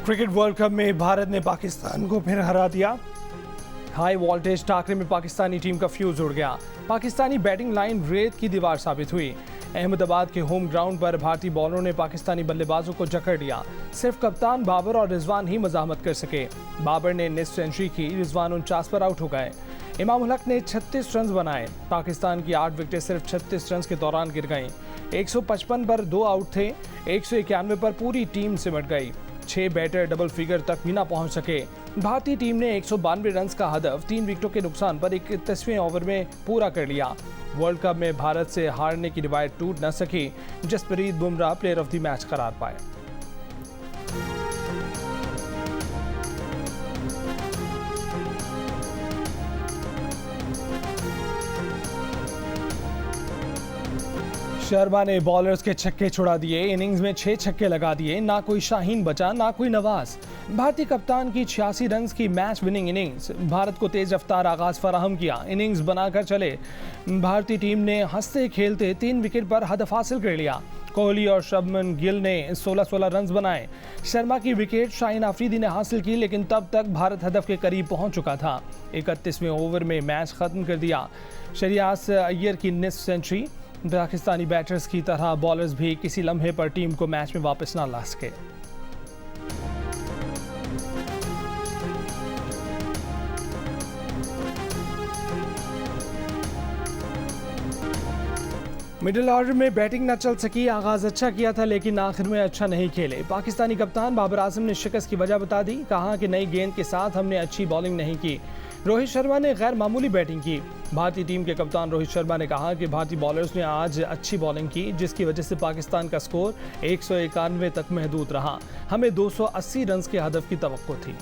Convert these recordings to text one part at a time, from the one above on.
Cricket world cup में भारत ने पाकिस्तान को फिर हरा दिया। हाई वोल्टेज टाकरे में पाकिस्तानी टीम का फ्यूज उड़ गया। पाकिस्तानी बैटिंग लाइन रेत की दीवार साबित हुई। अहमदाबाद के होम ग्राउंड पर भारतीय बॉलरों ने पाकिस्तानी बल्लेबाजों को जकड़ लिया। सिर्फ कप्तान बाबर और रिजवान ही मजामत कर सके। बाबर ने निस्फ सेंचुरी की, रिजवान 49 पर आउट हो गए। इमाम उल हक ने 36 रन बनाए। पाकिस्तान की 8 विकेटें सिर्फ 36 रन के दौरान गिर गईं। 155 पर 2 आउट थे। 191 पर पूरी टीम सिमट गई। 6 बैटर डबल फिगर तक भी ना पहुंच सके। भारतीय टीम ने 192 रन का हदफ 3 विकेटों के नुकसान पर 31वें ओवर में पूरा कर लिया। वर्ल्ड कप में भारत से हारने की रिवायत टूट न सकी। Jasprit Bumrah player of the match करार पाए। शर्मा ने बॉलर्स के छक्के छुड़ा दिए। इनिंग्स में 6 छक्के लगा दिए। ना कोई शाहीन बचा, ना कोई नवाज। भारतीय कप्तान की 86 रन की मैच विनिंग इनिंग्स भारत को तेज रफ्तार आगाज फराहम किया। इनिंग्स बनाकर चले भारतीय टीम ने हंसते खेलते 3 विकेट पर हदफ हासिल कर लिया। कोहली और शुभमन गिल ने 16-16 रन बनाए। शर्मा की विकेट शाहीन आफरीदी ने हासिल की, लेकिन तब तक भारत हदफ के करीब पहुंच चुका था। 31वें ओवर में मैच खत्म कर दिया। शरियास अय्यर की निस्फ सेंचुरी। पाकिस्तानी बैटर्स की तरह बॉलर्स भी किसी लम्हे पर टीम को मैच में वापस ना ला सके। मिडिल ऑर्डर में बैटिंग न चल सकी। आगाज अच्छा किया था, लेकिन आखिर में अच्छा नहीं खेले। पाकिस्तानी कप्तान बाबर आजम ने शिकस्त की वजह बता दी। कहा कि नई गेंद के साथ हमने अच्छी बॉलिंग नहीं की। रोहित शर्मा ने गैर मामूली बैटिंग की। भारतीय टीम के कप्तान रोहित शर्मा ने कहा कि भारतीय बॉलर्स ने आज अच्छी बॉलिंग की, जिसकी वजह से पाकिस्तान का स्कोर 191 तक महदूद रहा। हमें 280 रन के हदफ की तवक्को थी।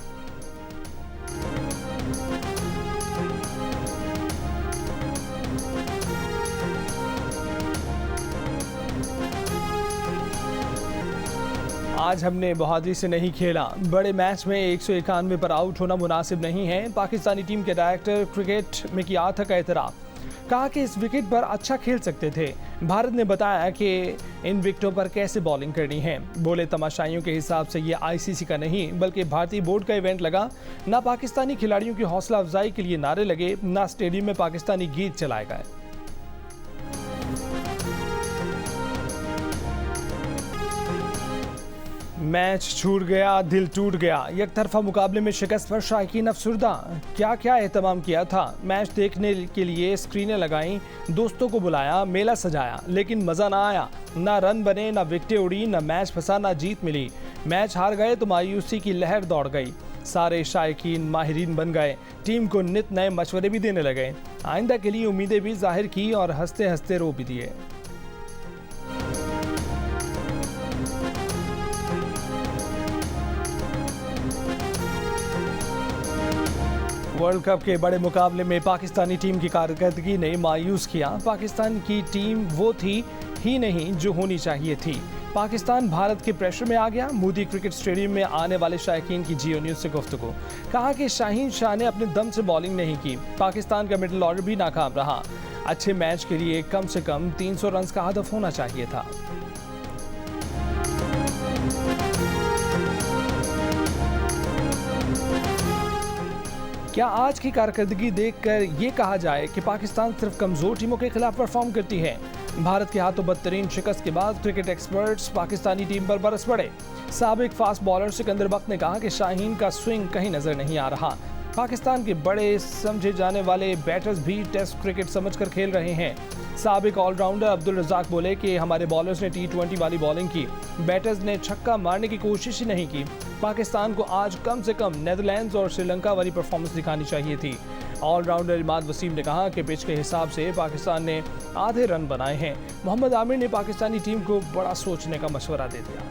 आज हमने बहादुरी से नहीं खेला। बड़े मैच में 191 पर आउट होना मुनासिब नहीं है। पाकिस्तानी टीम के डायरेक्टर क्रिकेट में किया था एतराफ़। कहा कि इस विकेट पर अच्छा खेल सकते थे। भारत ने बताया कि इन विकेटों पर कैसे बॉलिंग करनी है। बोले, तमाशाइयों के हिसाब से ये आईसीसी का नहीं बल्कि भारतीय बोर्ड का इवेंट लगा। ना पाकिस्तानी खिलाड़ियों की हौसला अफजाई के लिए नारे लगे, ना स्टेडियम में पाकिस्तानी गीत चलाए गए। मैच छूट गया, दिल टूट गया। एक तरफा मुकाबले में शिकस्त पर शायकीन अफसुर्दा। क्या क्या एहतमाम किया था। मैच देखने के लिए स्क्रीनें लगाईं, दोस्तों को बुलाया, मेला सजाया, लेकिन मज़ा ना आया। ना रन बने, ना विकेटें उड़ी, ना मैच फंसा, ना जीत मिली। मैच हार गए तो मायूसी की लहर दौड़ गई। सारे शायकीन माहिरीन बन गए। टीम को नित नए मशवरे भी देने लगे। आइंदा के लिए उम्मीदें भी जाहिर की और हंसते हंसते रो भी दिए। वर्ल्ड कप के बड़े मुकाबले में पाकिस्तानी टीम की कारकर्दगी ने मायूस किया। पाकिस्तान की टीम वो थी ही नहीं जो होनी चाहिए थी। पाकिस्तान भारत के प्रेशर में आ गया। मोदी क्रिकेट स्टेडियम में आने वाले शायकीन की जियो न्यूज़ से गुफ्तगू। कहा कि शाहीन शाह ने अपने दम से बॉलिंग नहीं की। पाकिस्तान का मिडिल ऑर्डर भी नाकाम रहा। अच्छे मैच के लिए कम से कम 300 रन का हदफ होना चाहिए था। क्या आज की कारकर्दगी देखकर ये कहा जाए कि पाकिस्तान सिर्फ कमजोर टीमों के खिलाफ परफॉर्म करती है। भारत के हाथों बदतरीन शिकस्त के बाद क्रिकेट एक्सपर्ट्स पाकिस्तानी टीम पर बरस पड़े। साबिक फास्ट बॉलर सिकंदर बख्त ने कहा कि शाहीन का स्विंग कहीं नजर नहीं आ रहा। पाकिस्तान के बड़े समझे जाने वाले बैटर्स भी टेस्ट क्रिकेट समझकर खेल रहे हैं। साबिक ऑलराउंडर अब्दुल रज़ाक बोले कि हमारे बॉलर्स ने T20 वाली बॉलिंग की। बैटर्स ने छक्का मारने की कोशिश ही नहीं की। पाकिस्तान को आज कम से कम नेदरलैंड्स और श्रीलंका वाली परफॉर्मेंस दिखानी चाहिए थी। ऑलराउंडर इमाद वसीम ने कहा कि पिच के हिसाब से पाकिस्तान ने आधे रन बनाए हैं। मोहम्मद आमिर ने पाकिस्तानी टीम को बड़ा सोचने का मशवरा दे दिया।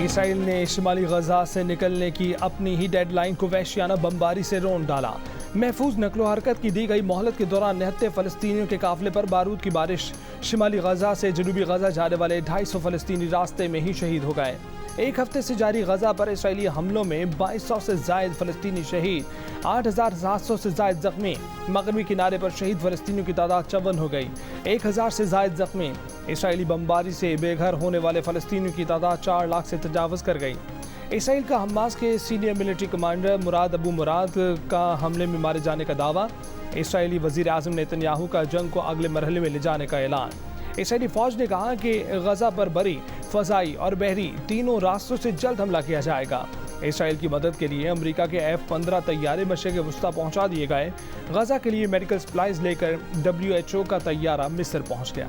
इसराइल ने शिमाली गजा से निकलने की अपनी ही डेडलाइन को वहशियाना बमबारी से रोन डाला। महफूज नकलो हरकत की दी गई मोहलत के दौरान निहत्ते फ़लस्तीनियों के काफिले पर बारूद की बारिश। शिमाली गजा से जनूबी गजा जाने वाले 250 फ़लस्तीनी रास्ते में ही शहीद हो गए। एक हफ्ते से जारी गजा पर इसराइली हमलों में 2200 से जायद फलस्तीनी शहीद, 8700 से जायद जख्मी। मगरबी किनारे पर शहीद फलस्तीनियों की तादाद 54 हो गई, 1000 से जायद जख्मी। इसराइली बमबारी से बेघर होने वाले फलस्तीनियों की तादाद 4 लाख से तजावज़ कर गई। इसराइल का हमास के सीनियर मिलिट्री कमांडर मुराद अबू मुराद का हमले में मारे जाने का दावा। इसराइली वज़ीर आज़म नेतन्याहू का जंग को अगले मरहले में ले जाने का ऐलान। इसराइली फ़ौज ने कहा कि गजा पर बरी, फ़ज़ाई और बहरी तीनों रास्तों से जल्द हमला किया जाएगा। इसराइल की मदद के लिए अमेरिका के F-15 तैयारे मशरिक़ वस्ता पहुंचा दिए गए। गजा के लिए मेडिकल सप्लाइज लेकर WHO का तैयारा मिस्र पहुंच गया।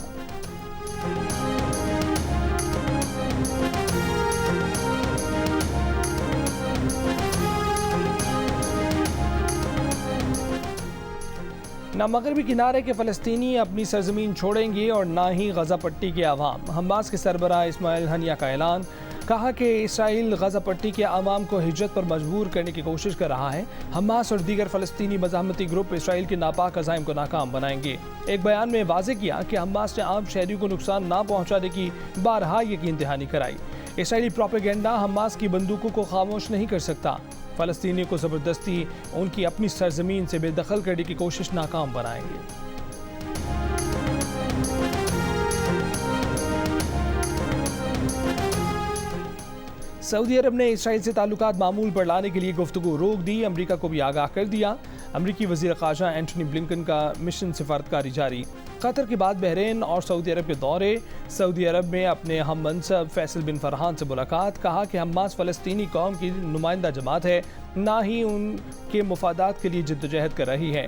न मगरबी किनारे के फ़लस्तीनी अपनी सरजमीन छोड़ेंगे और ना ही गजा पट्टी के अवाम। हमास के सरबराह इस्माइल हनिया का ऐलान। कहा कि इसराइल गजा पट्टी के अवाम को हिजरत पर मजबूर करने की कोशिश कर रहा है। हमास और दीगर फ़लस्तीनी मज़ाहमती ग्रुप इसराइल के नापाक अज़ाइम को नाकाम बनाएंगे। एक बयान में वाज़ेह किया कि हमास ने आम शहरियों को नुकसान ना पहुँचाने की बारहा यकीन दहानी कराई। इसराइली प्रोपेगेंडा हमास की बंदूकों को खामोश नहीं कर सकता। फ़लस्तीनी को ज़बरदस्ती उनकी अपनी सरजमीन से बेदखल करने की कोशिश नाकाम बनाएंगे। सऊदी अरब ने इसराइल से ताल्लुकात मामूल पर लाने के लिए गुफ्तगू रोक दी। अमेरिका को भी आगाह कर दिया। अमरीकी वज़ीर ख़ारजा एंटनी ब्लिंकन का मिशन सिफारतकारी जारी। कतर के बाद बहरीन और सऊदी अरब के दौरे। सऊदी अरब में अपने हम मनसब फैसल बिन फरहान से मुलाकात। कहा कि हमास फ़लस्तीनी कौम की नुमाइंदा जमात है, ना ही उनके मुफादात के लिए जद्दोजहद कर रही है।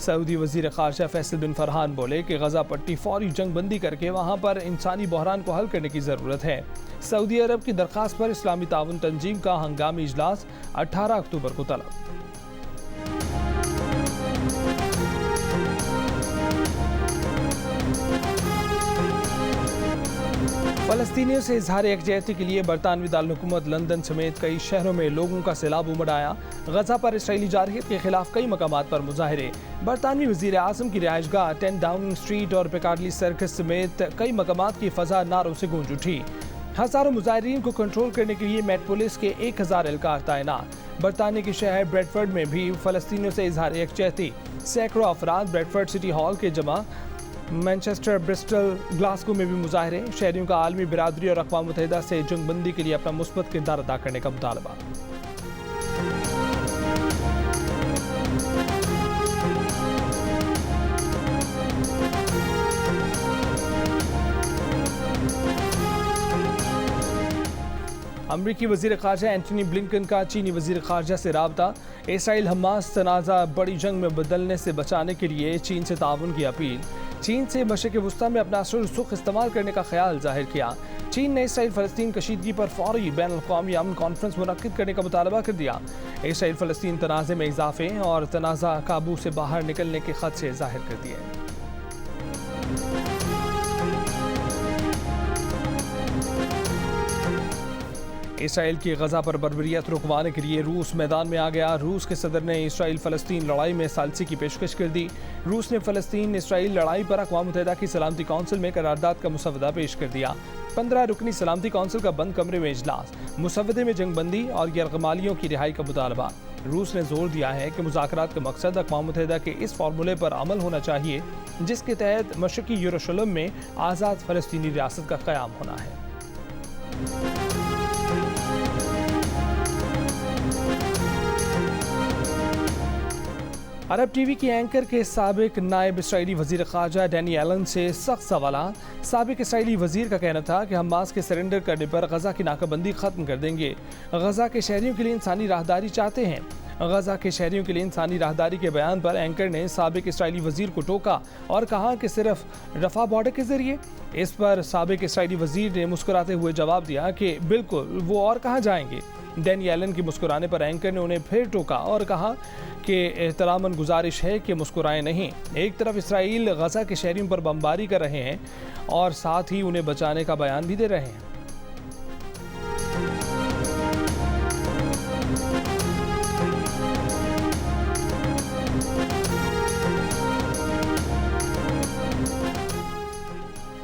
सऊदी वज़ीर ख़ारजा फैसल बिन फरहान बोले कि गजा पट्टी फौरी जंग बंदी करके वहाँ पर इंसानी बहरान को हल करने की ज़रूरत है। सऊदी अरब की दरख्वास्त पर इस्लामी ताउन तंजीम का हंगामी इजलास 18 अक्टूबर को तलब। फ़लस्तीनियों से इजहार यकजहती के लिए बरतानवी दारुल-हुकूमत लंदन समेत कई शहरों में लोगों का सैलाब उमड़ आया। गजा पर इसराइली जारहियत के खिलाफ कई मकामात पर मुजाहरे। बरतानवी वज़ीर आज़म की रिहाइशगाह 10 डाउनिंग स्ट्रीट और पिकाडली सर्कस समेत कई मकामात की फ़ज़ा नारों से गूंज उठी। हज़ारों मुजाहिरीन को कंट्रोल करने के लिए मेट पुलिस के 1000 एहलकार तैनात। बरतानिया के शहर ब्रेडफर्ड में भी फ़लस्तीनियों से इजहार यकजहती। सैकड़ों अफराद ब्रेडफर्ड सिटी हॉल के जमा। मैनचेस्टर, ब्रिस्टल, ग्लासगो में भी मुजाहरे। शहरियों का आलमी बिरादरी और अक़वाम मुत्तहिदा से जंगबंदी के लिए अपना मुस्बत किरदार अदा करने का मुतालबा। अमरीकी वज़ीर ख़ारजा एंटनी ब्लिंकन का चीनी वज़ीर ख़ारजा से राबता। इसराइल हमास तनाज़ा बड़ी जंग में बदलने से बचाने के लिए चीन से ताउन की अपील। चीन से मशरिक़ वस्ता में अपना असर सुख इस्तेमाल करने का ख्याल जाहिर किया। चीन ने इसराइल फ़लस्तीन कशीदगी पर फौरी बैनुल-अक़वामी अमन कॉन्फ्रेंस मुनक्किद करने का मुतालबा कर दिया। इसराइल फ़लस्तीन तनाज़े में इजाफ़े और तनाज़ा काबू से बाहर निकलने के ख़दशे जाहिर कर दिए। इसराइल की गजा पर बर्बरियत रुकवाने के लिए रूस मैदान में आ गया। रूस के सदर ने इसराइल फ़लस्तीन लड़ाई में सालसी की पेशकश कर दी। रूस ने फ़लस्तीन इसराइल लड़ाई पर अक़वाम मुत्तहिदा की सलामती कौंसिल में करारदाद का मुसवदा पेश कर दिया। 15 रुकनी सलामती कौंसिल का बंद कमरे में इजलास। मुसवदे में जंगबंदी और यरगमालियों की रिहाई का मुतालबा। रूस ने जोर दिया है कि मुज़ाकरात का मकसद अक़वाम मुत्तहिदा के इस फार्मूले पर अमल होना चाहिए जिसके तहत मशरिक़ी यरूशलेम में आज़ाद फ़लस्तीनी रियासत का क़याम होना है। अरब टीवी की एंकर के साबिक नायब इसराइली वज़ीर ख़ारजा डैनी एलन से सख्त सवाल। साबिक इसराइली वज़ीर का कहना था कि हमास के सरेंडर करने पर गजा की नाकाबंदी ख़त्म कर देंगे। गजा के शहरियों के लिए इंसानी राहदारी चाहते हैं। गजा के शहरियों के लिए इंसानी राहदारी के बयान पर एंकर ने साबिक इसराइली वज़ीर को टोका और कहा कि सिर्फ रफ़ा बॉर्डर के ज़रिए। इस पर साबिक इसराइली वज़ीर ने मुस्कुराते हुए जवाब दिया कि बिल्कुल, वो और कहाँ जाएंगे। डैनी एलन के मुस्कुराने पर एंकर ने उन्हें फिर टोका और कहा कि एहतरामन गुजारिश है कि मुस्कुराएं नहीं। एक तरफ इसराइल गजा के शहरियों पर बमबारी कर रहे हैं और साथ ही उन्हें बचाने का बयान भी दे रहे हैं।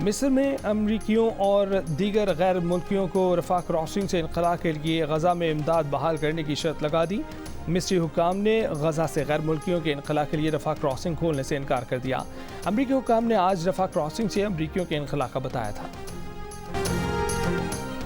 मिस्र में अमरीकियों और दीगर गैर मुल्कियों को रफा क्रॉसिंग से इनखला के लिए गजा में इमदाद बहाल करने की शर्त लगा दी। मिस्री हुक्काम ने गजा से गैर मुल्कियों के इनखला के लिए रफा क्रॉसिंग खोलने से इनकार कर दिया। अमरीकी हुक्काम ने आज रफा क्रॉसिंग से अमरीकियों के इनखला का बताया था।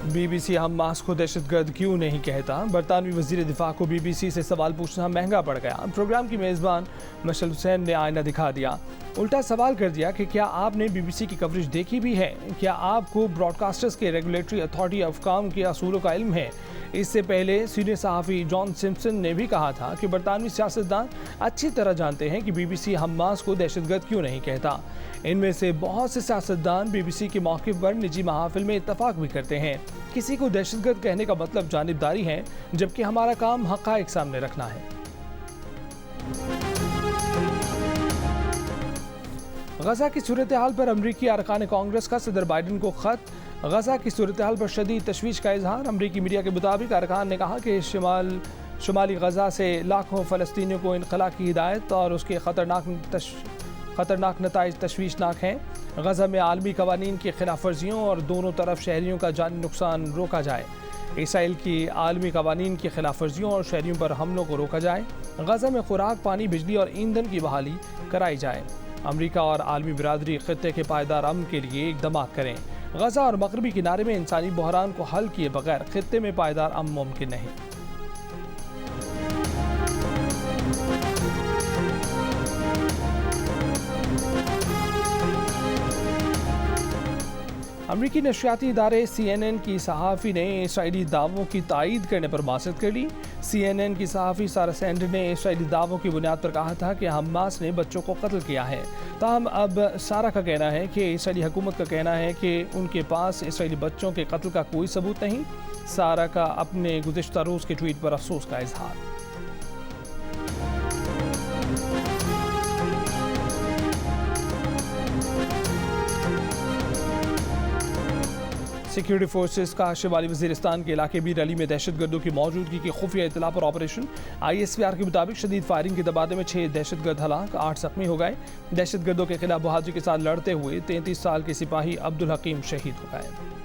BBC हमास को दहशतगर्द क्यों नहीं कहता? बरतानवी वजीर दिफा को BBC से सवाल पूछना महंगा पड़ गया। प्रोग्राम की मेज़बान मशल हुसैन ने आईना दिखा दिया, उल्टा सवाल कर दिया कि क्या आपने BBC की कवरेज देखी भी है? क्या आपको ब्रॉडकास्टर्स के रेगुलेटरी अथॉरिटी ऑफ काम के असूलों का इल्म है? इससे पहले सीनियर सहाफ़ी जॉन सिम्पसन ने भी कहा था कि बरतानवी सियासतदान अच्छी तरह जानते हैं कि BBC हमास को दहशतगर्द क्यों नहीं कहता। इनमें से बहुत से सियासतदान BBC के मौक़िफ़ पर निजी महाफिल में इत्तफाक भी करते हैं। किसी को दहशतगर्द कहने का मतलब जानिबदारी है, जबकि हमारा काम हक़ाइक़ सामने रखना है। गजा की सूरत हाल पर अमरीकी अरकान कांग्रेस का सदर बाइडन को खत। गजा की सूरत हाल पर शदीद तशवीश का इजहार। अमरीकी मीडिया के मुताबिक अरकान ने कहा कि शुमाली गजा से लाखों फ़लस्तीनियों को इनखला की हिदायत और उसके खतरनाक नताइज तशवीशनाक हैं। गजा में आलमी कवानीन की खिलाफ वर्जियों और दोनों तरफ शहरियों का जानी नुकसान रोका जाए। इसराइल की आलमी कवानीन की खिलाफ वर्जियों और शहरियों पर हमलों को रोका जाए। गजा में खुराक, पानी, बिजली और ईंधन की बहाली कराई जाए। अमरीका और आलमी बिरादरी खित्ते के पायदार अमन के लिए इक़दाम करें। गजा और मगरबी किनारे में इंसानी बहरान को हल किए बगैर खित्ते में पायदार अमन मुमकिन नहीं। अमरीकी नशरियाती इदारे CNN की सहाफ़ी ने इसराइली दावों की तायीद करने पर मासद कर ली। CNN की सहाफ़ी सारा सैंडर ने इसराइली दावों की बुनियाद पर कहा था कि हमास ने बच्चों को कत्ल किया है। ताहम अब सारा का कहना है कि इसराइली हुकूमत का कहना है कि उनके पास इसराइली बच्चों के कत्ल का कोई सबूत नहीं। सारा का अपने गुज़िश्ता रोज़ के ट्वीट पर अफसोस का इजहार। सिक्योरिटी फोर्सेस का शिमाली वजीरिस्तान के इलाके भी रैली में दहशतगर्दों की मौजूदगी की खुफिया इतला पर ऑपरेशन। ISPR के मुताबिक शदीद फायरिंग के दबादे में 6 दहशतगर्द हलाक, 8 जख्मी हो गए। दहशतगर्दों के खिलाफ बहादुरी के साथ लड़ते हुए 33 साल के सिपाही अब्दुल हकीम शहीद हो गए।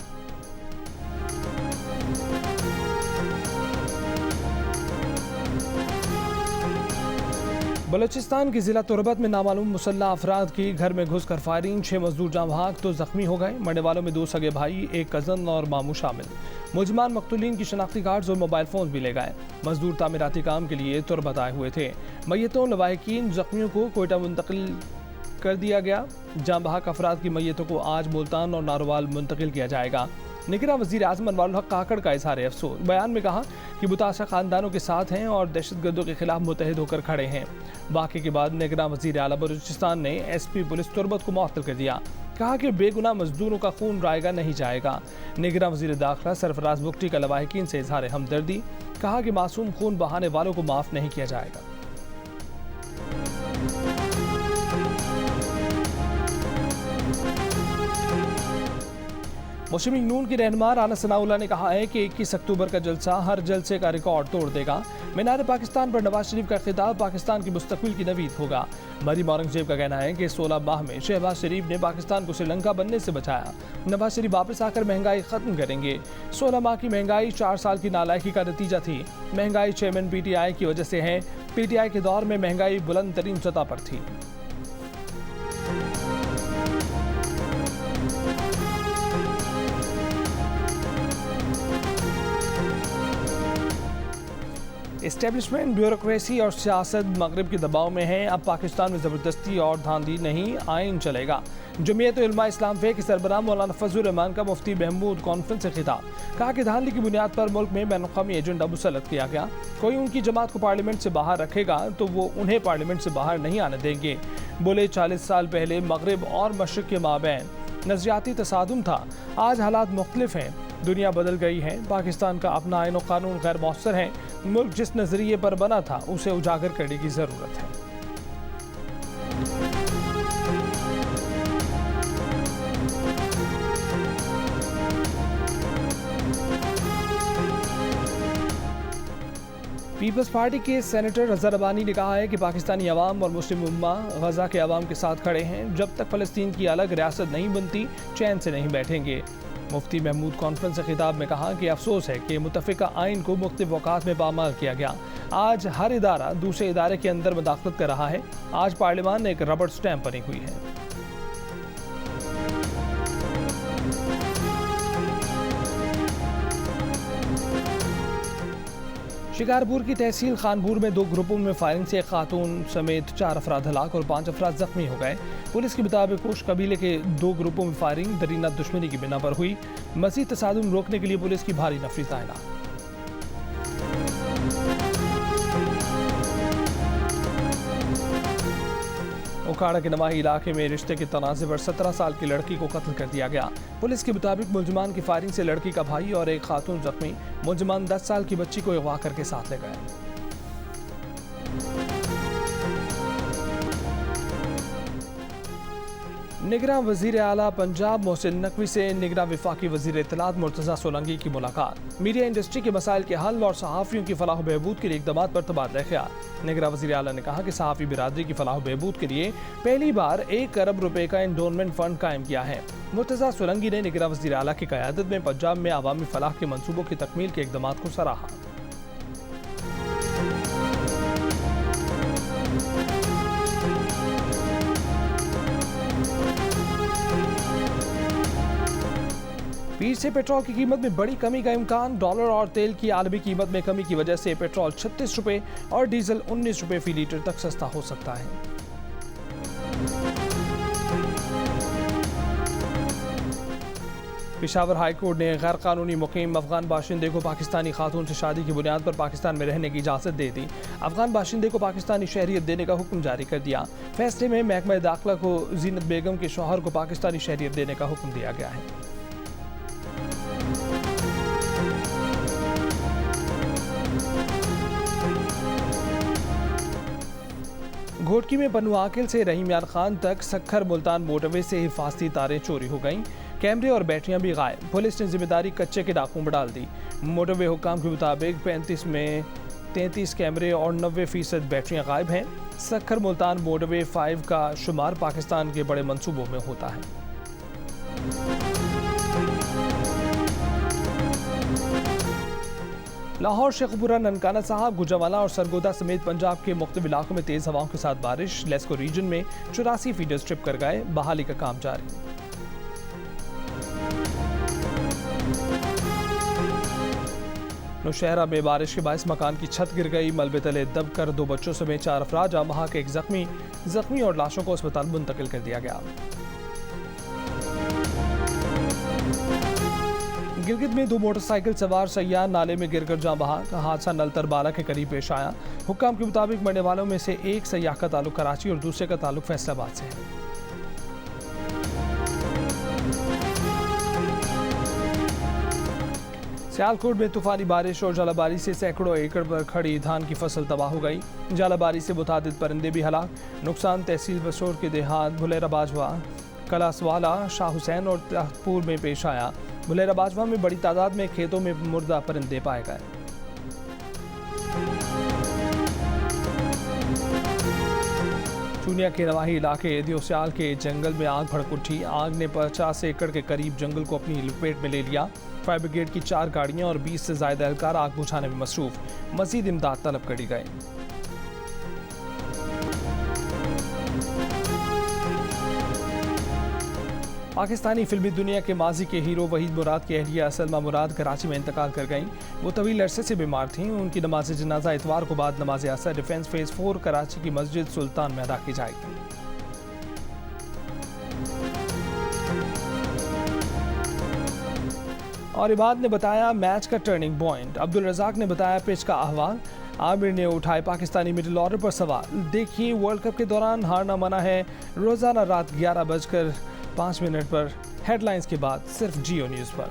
बलूचिस्तान के जिला तुरबत में नामालूम मुसल्लह अफराद की घर में घुसकर फायरिंग, 6 मजदूर जाँ बहक तो जख्मी हो गए। मरने वालों में 2 सगे भाई, 1 कज़न और मामू शामिल। मुजमान मकतूलीन की शनाख्ती कार्ड्स और मोबाइल फ़ोन भी ले गए। मजदूर तामीराती काम के लिए तुरबत आए हुए थे। मैयतों, लवाहिकीन, जख्मियों को कोयटा मुंतकिल कर दिया गया। जाँ बहक अफराद की मैयतों को आज मुल्तान और नारोवाल मुंतकिल किया जाएगा। निगरान वज़ीर आज़म अनवारुल हक काकड़ का इज़हार अफसोस। बयान में कहा कि मुतासर ख़ानदानों के साथ हैं और दहशतगर्दों के खिलाफ मुतहद होकर खड़े हैं। वाक़े के बाद निगरान वज़ीर आला बलूचिस्तान ने SP पुलिस तुरबत को मुअत्तल कर दिया। कहा कि बेगुनाह मजदूरों का खून रायगा नहीं जाएगा। निगरान वज़ीर दाखिला सरफराज बुगटी का लवाहिकीन से इज़हार हमदर्दी। कहा कि मासूम खून बहाने वालों को माफ़ नहीं किया जाएगा। मुस्लिम लीग नून की रहनुमा राना सनाउल्लाह ने कहा है कि 21 अक्टूबर का जलसा हर जलसे का रिकॉर्ड तोड़ देगा। मीनार पाकिस्तान पर नवाज शरीफ का खिताब पाकिस्तान की मुस्तकबिल की नवीद होगा। मरीम औरंगजेब का कहना है कि 16 माह में शहबाज शरीफ ने पाकिस्तान को श्रीलंका बनने से बचाया। नवाज शरीफ वापस आकर महंगाई खत्म करेंगे। 16 माह की महंगाई 4 साल की नालायकी का नतीजा थी। महंगाई चेयरमैन PTI की वजह से है। PTI के दौर में महंगाई बुलंद तरीन सतह पर थी। इस्टेब्लिशमेंट, ब्यूरोक्रेसी और सियासत मगरब के दबाव में है। अब पाकिस्तान में ज़बरदस्ती और धांधली नहीं, आइन चलेगा। जमीयत उलमा इस्लाम फ़े के सरबराह मौलाना फजलुर रहमान का मुफ्ती महमूद कॉन्फ्रेंस से खिताब। कहा कि धांधली की बुनियाद पर मुल्क में बैनुल-अक़वामी एजेंडा मुसल्लत किया गया। कोई उनकी जमात को पार्लियामेंट से बाहर रखेगा तो वो उन्हें पार्लियामेंट से बाहर नहीं आने देंगे। बोले 40 साल पहले मगरब और मशरिक़ के माबैन नज़रियाती तसादुम था। आज हालात मुख्तलिफ हैं। दुनिया बदल गई है। पाकिस्तान का अपना आइन और कानून गैर मौसर है। मुल्क जिस नज़रिए पर बना था उसे उजागर करने की ज़रूरत है। पीपल्स पार्टी के सेनेटर रज़ा रबानी ने कहा है कि पाकिस्तानी अवाम और मुस्लिम उम्मा गजा के अवाम के साथ खड़े हैं। जब तक फ़लस्तीन की अलग रियासत नहीं बनती चैन से नहीं बैठेंगे। मुफ्ती महमूद कॉन्फ्रेंस से खिताब में कहा कि अफसोस है कि मुतफ़िका आइन को मुख्तलिफ औक़ात में पामाल किया गया। आज हर इदारा दूसरे इदारे के अंदर मुदाखलत कर रहा है। आज पार्लियामान एक रबड़ स्टैम्प बनी हुई है। शिकारपुर की तहसील खानपुर में 2 ग्रुपों में फायरिंग से एक खातून समेत 4 अफराद हलाक और 5 अफराद जख्मी हो गए। पुलिस के मुताबिक कुछ कबीले के 2 ग्रुपों में फायरिंग दरीना दुश्मनी की बिना पर हुई। मज़ीद तसादुम रोकने के लिए पुलिस की भारी नफरी तैनात। उखाड़ा के नवाही इलाके में रिश्ते के तनाज़े पर 17 साल की लड़की को कत्ल कर दिया गया। पुलिस के मुताबिक मुलजमान की फायरिंग से लड़की का भाई और एक खातून जख्मी। मुलजमान 10 साल की बच्ची को अगवा करके साथ ले गए। निगरां वज़ीर आला पंजाब मोहसिन नकवी से निगरां वफाकी वज़ीर इत्तलात मुर्तज़ा सोलंकी की मुलाकात। मीडिया इंडस्ट्री के मसाइल के हल और सहाफ़ियों की फलाह बहबूद के लिए इक़दामात पर तबादला ख़्याल। निगरां वज़ीर आला ने कहा कि सहाफ़ी बिरादरी की फलाह बहबूद के लिए पहली बार 1 अरब रुपए का एंडोनमेंट फ़ंड कायम किया है। मुर्तज़ा सोलंकी ने निगरां वज़ीर आला की क़यादत में पंजाब में अवामी फलाह के मनसूबों की तकमील के इक़दामात को सराहा। पीर से पेट्रोल की कीमत में बड़ी कमी का इम्कान। डॉलर और तेल की आलमी कीमत में कमी की वजह से पेट्रोल 36 रुपए और डीजल 19 रुपए फी लीटर तक सस्ता हो सकता है। पेशावर हाई कोर्ट ने गैर कानूनी मुकीम अफगान बाशिंदे को पाकिस्तानी खातून से शादी की बुनियाद पर पाकिस्तान में रहने की इजाज़त दे दी। अफगान बाशिंदे को पाकिस्तानी शहरियत देने का हुक्म जारी कर दिया। फैसले में महकमा दाखिला को जीनत बेगम के शौहर को पाकिस्तानी शहरियत देने का हुक्म दिया गया है। घोटकी में बनु आकिल से रहीम यार खान तक सखर मुल्तान मोटरवे से हिफाजती तारें चोरी हो गईं। कैमरे और बैटरियां भी गायब। पुलिस ने जिम्मेदारी कच्चे के डाकुओं पर डाल दी। मोटरवे हुक्काम के मुताबिक 35 में 33 कैमरे और 90% बैटरियां गायब हैं। सखर मुल्तान मोटरवे 5 का शुमार पाकिस्तान के बड़े मंसूबों में होता है। लाहौर, शेखपुरा, ननकाना साहब, गुजरावाला और सरगोदा समेत पंजाब के मुख्तलिफ इलाकों में तेज हवाओं के साथ बारिश। लेस्को रीजन में 84 फीडर्स ट्रिप कर गए। बहाली का काम जारी। नौशहरा में बारिश के बायस मकान की छत गिर गई। मलबे तले दबकर 2 बच्चों समेत 4 अफराद जहां वहां के एक जख्मी और लाशों को अस्पताल मुंतकिल कर दिया गया। गिलगित में 2 मोटरसाइकिल सवार सैयार नाले में गिरकर जान बहा। हादसा नलतर बाला के करीब पेश आया। हुक्काम के मुताबिक मरने वालों में से एक सैयाह का ताल्लुक कराची और दूसरे का ताल्लुक फैसलाबाद से है। सियालकोट में तूफानी बारिश और जालाबारी से सैकड़ों एकड़ पर खड़ी धान की फसल तबाह हो गई। जालाबारी से मुतादिद परिंदे भी हलाक। नुकसान तहसील बसोर के देहात भुलेरा बाजवा, कलासवाला, शाह हुसैन और तहतपुर में पेश आया। भुलेरा बाजवा में बड़ी तादाद में खेतों में मुर्दा परिंदे पाए गए। चूनिया के नवाही इलाके दियोस्याल के जंगल में आग भड़क उठी। आग ने 50 एकड़ के करीब जंगल को अपनी लपेट में ले लिया। फायर ब्रिगेड की 4 गाड़ियां और 20 से ज्यादा एहलकार आग बुझाने में मसरूफ। मजीद इमदाद तलब करी गई। पाकिस्तानी फिल्मी दुनिया के माजी के हीरो वहीद मुराद की अहलिया सलमा मुराद कराची में इंतकाल कर गईं। वो तवील अरसे से बीमार थीं। उनकी नमाज जनाजा इतवार को बाद नमाज असर डिफेंस फेज 4 कराची की मस्जिद सुल्तान में अदा की जाएगी। और इबाद ने बताया मैच का टर्निंग पॉइंट। अब्दुल रज़ाक ने बताया पिच का अहवाल। आमिर ने उठाए पाकिस्तानी मिडिल ऑर्डर पर सवाल। देखिए वर्ल्ड कप के दौरान हारना मना है। रोजाना रात 11:05 पर हेडलाइंस के बाद सिर्फ जियो न्यूज़ पर।